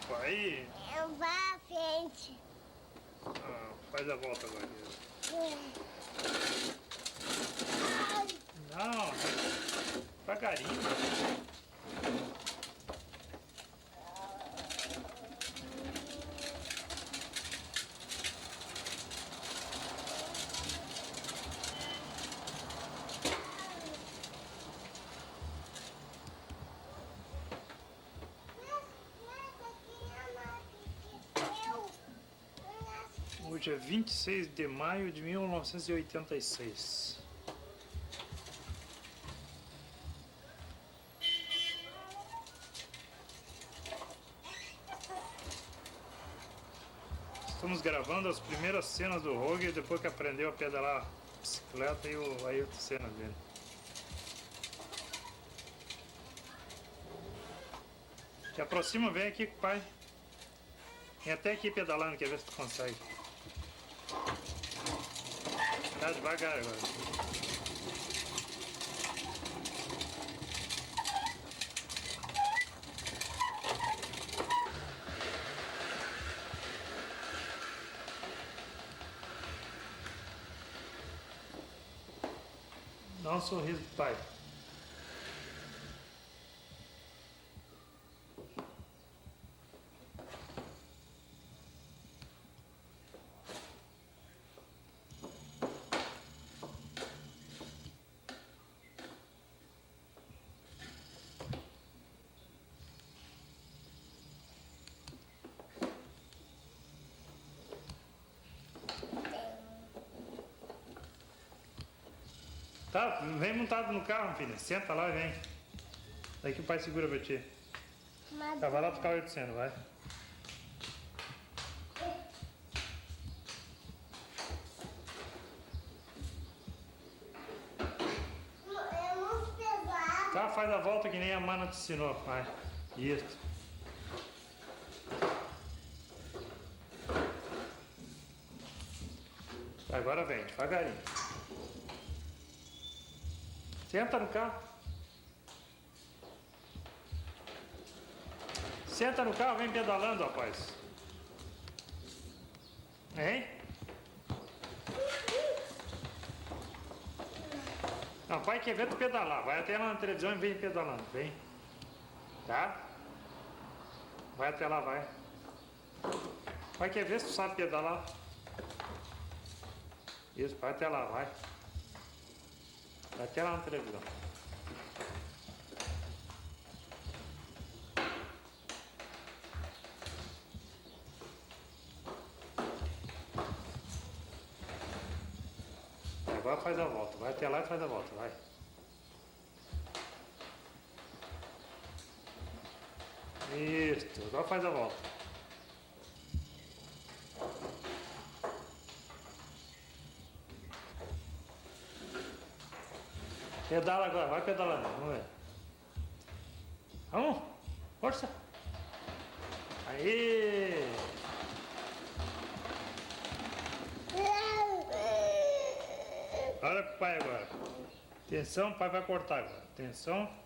pai. Eu vou à frente. Faz a volta agora. Não, devagarinho. Hoje é 26 de maio de 1986. Estamos gravando as primeiras cenas do Roger depois que aprendeu a pedalar bicicleta e o Ayrton Senna dele. Te aproxima, vem aqui com o pai. Vem até aqui pedalando, quer ver se tu consegue. Tá devagar agora. Dá um sorriso pro pai. Tá, vem montado no carro, filha. Senta lá e vem. Daí que o pai segura pra ti. Tá, vai lá buscar o 800, vai. É muito pesado. Tá, faz a volta que nem a mana te ensinou, vai. Isso. Agora vem, devagarinho. Senta no carro. Senta no carro, vem pedalando, rapaz. Hein? Não, pai quer ver tu pedalar. Vai até lá na televisão e vem pedalando. Vem. Tá? Vai até lá, vai. Pai quer ver se tu sabe pedalar. Isso, vai até lá, vai. Vai até lá na televisão. Agora faz a volta. Vai até lá e faz a volta, vai. Isso, agora faz a volta. Pedala agora, vai pedalando, vamos ver. Vamos, força. Aí. Olha pro pai agora. Atenção, o pai vai cortar agora. Atenção.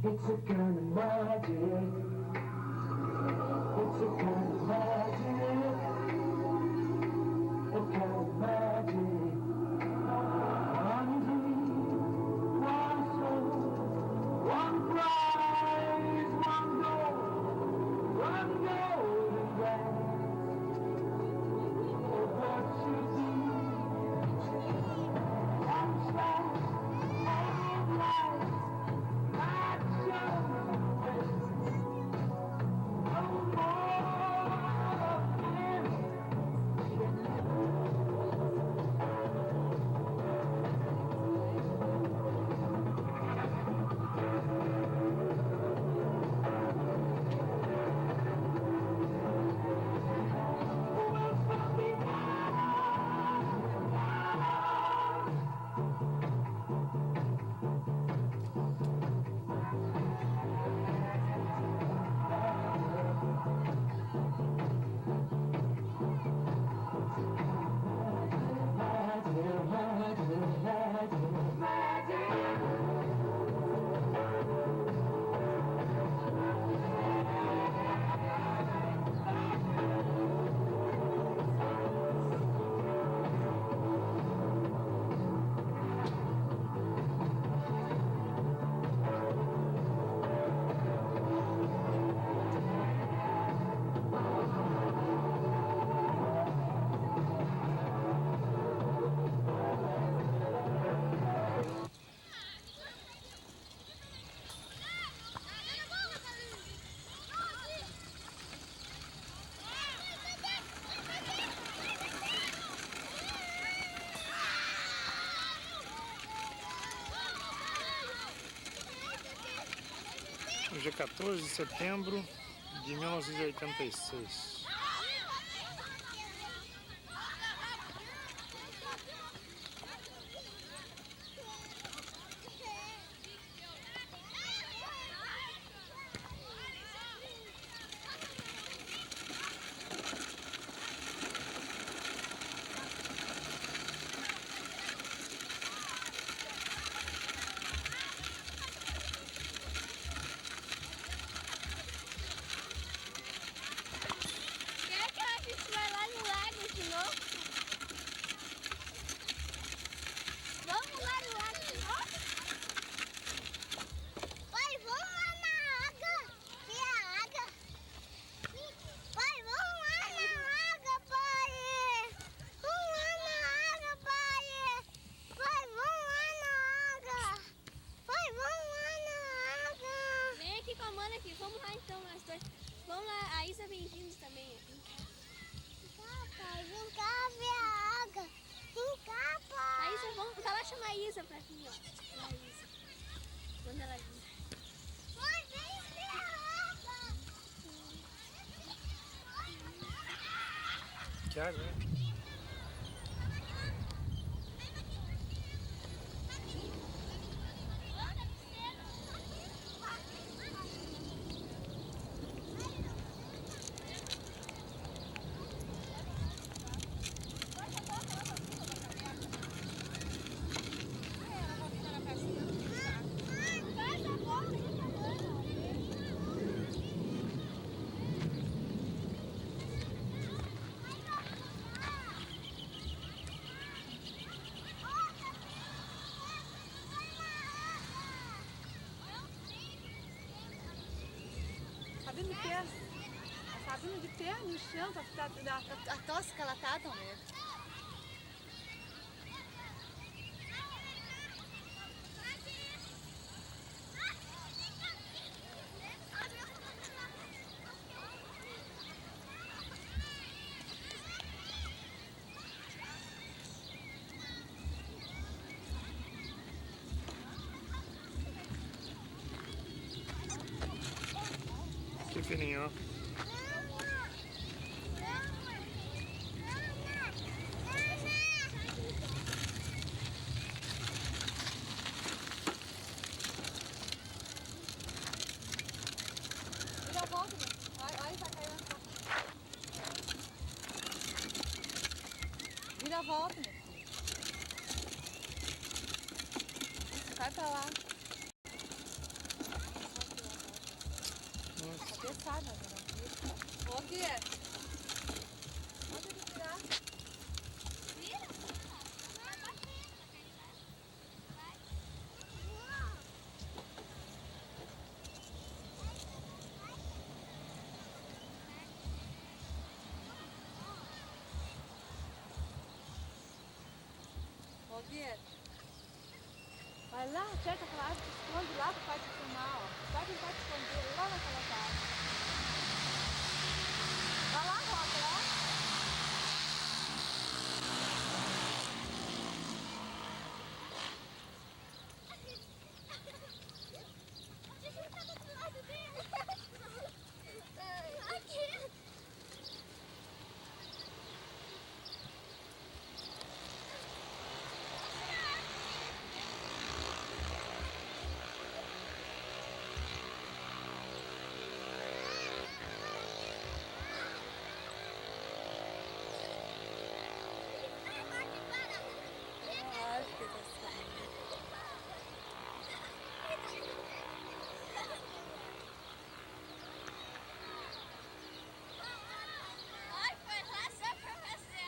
It's a kind of magic. It's a kind of magic. A kind of magic. One dream, one soul, one prize, one goal, one golden glance of what should be. One slice of life. Hoje é 14 de setembro de 1986. Vamos lá então, nós dois. Vamos lá, a Isa bem-vindos também. Vem cá, pai, vem cá ver a água. Vem cá, pai. A Isa, vamos lá chamar a Isa pra vir, ó. A Isa. Quando ela vir. Mãe, vem ver a água. Que água, né? Sabendo de pé, sabendo de pé no chão, a tosse que ela tá, Tomé. Que fininho, ó. Vira a volta, né? Ai, vai cair na porta. Vira a volta, né? Vai pra lá. Cabeçada, né? Ô, Bia. Pode ele virar. Ô, Bia. Vai lá, acerta aquela árvore, se esconde lá pro pai te filmar, ó. Vai tentar te esconder lá naquela árvore. Vai lá, Rosa, lá. Ai, foi lá só pra você.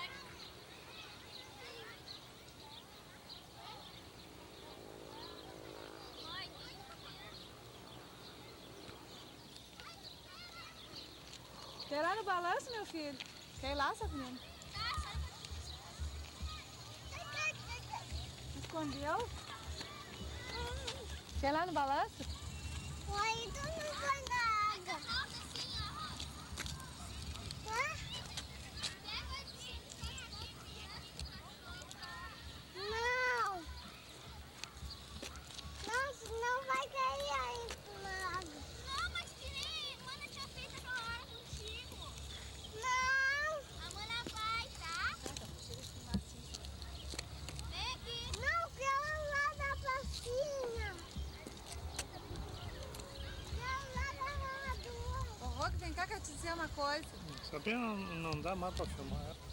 Quer ir lá no balanço, meu filho? Quer ir lá, Sabrina? Escondeu? Quer ir lá no balanço? Oi, tu não vai dar água. Hã? Não. Não, senão vai cair aí pro lago. Não, mas que nem a Mana tinha feito aquela hora contigo. Não. A Mana vai, tá? Vem aqui. Não, quero lá da pracinha. Quero lá da ramadura. Ô, Roque, vem cá que eu te dizer uma coisa. Sabia, não dá mais pra filmar ela.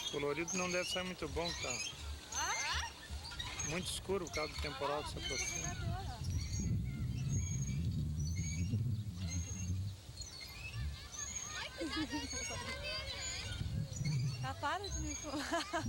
O colorido não deve ser muito bom, tá? Muito escuro por causa do temporal que se aproxima. Tá, para de me filmar.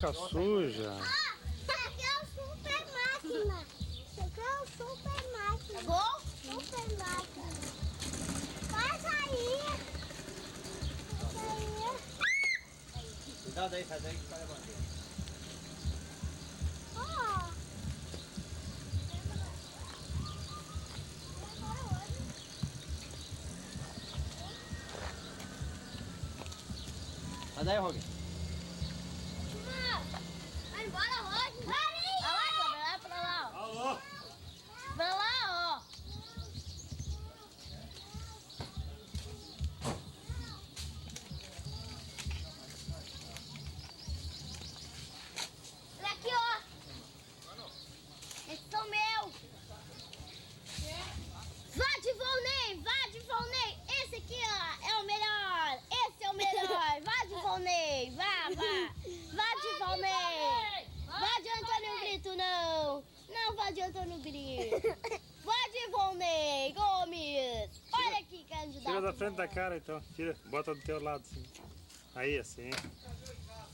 Fica suja. Isso aqui é o super máquina. Isso aqui é o super máquina. Bom? Super máquina. Faz aí. Faz aí. Cuidado aí, sai daí que vai levantar. Ó. Sai daí, Rogue. Vai embora, Roger. Vai lá, vai pra lá, ó. Alô? Vai lá, ó. Olha aqui, ó. Esses são meus. Vá de Volney, vá de Volney. Esse aqui, ó, é o melhor. Esse é o melhor. Vá de Volney, vá. Vá de Volney. Vá de Antônio Brito, não. Não vá de Antônio Brito. Vá de Volney Gomes. Olha aqui, candidato. Tira da frente da cara então. Tira, bota do teu lado assim. Aí, assim.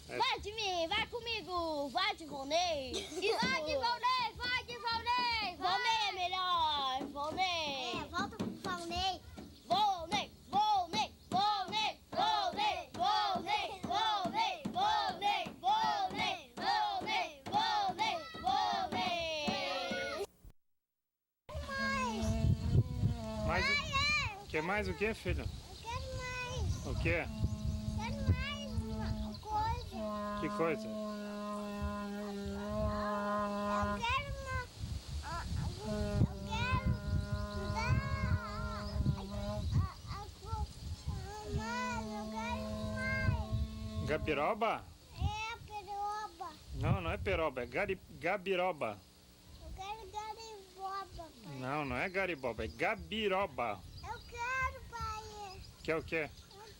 Vai de mim, vai comigo. Vai de Volney. Vai de Volney, vai de Volney. Volney é melhor. Volney. É, volta pro Volney. Volney, Volney, Volney, Volney, Volney, Volney, Volney, Volney, Volney, Volney, Volney. Mais quer mais o que, filho? Eu quero mais. O quê? Quero mais uma coisa. Que coisa? Eu quero mais. Gabiroba? É, peroba. Não, não é peroba, é gabiroba. Eu quero gariboba, pai. Não, não é gariboba, é gabiroba. Eu quero, pai. Quer o quê?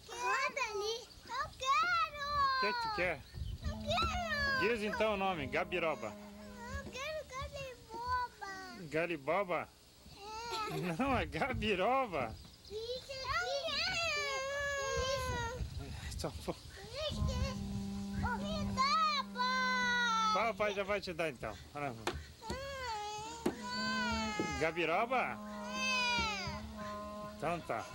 Roda ali. Eu quero. O que que tu quer? Eu quero. Diz então o nome, gabiroba. Eu quero gariboba. Gariboba? É. Não, é gabiroba. Isso aqui. Só pô- Isso. Me dá, pai. Fala, pai já vai te dar então. Olha. Gabiroba? Então tá.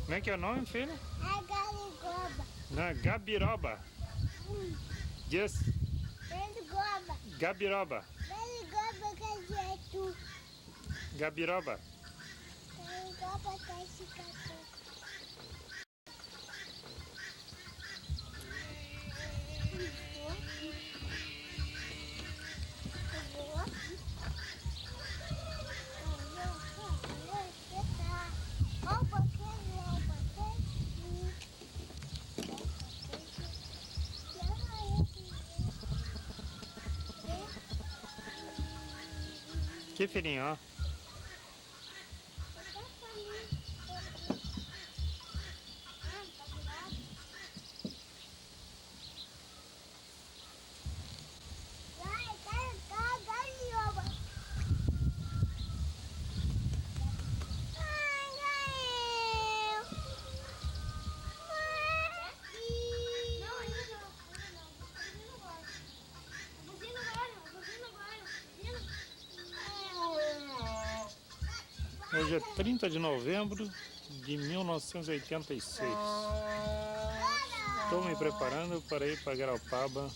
Como é que é o nome, filho? É garigoba. Não, é gabiroba. Diz Garigoba. gabiroba. Garigoba quer dizer tu. Gabiroba. Garigoba quer esse cachorro. Que filhinho, ó. Hoje é 30 de novembro de 1986. Estou me preparando para ir para Garopaba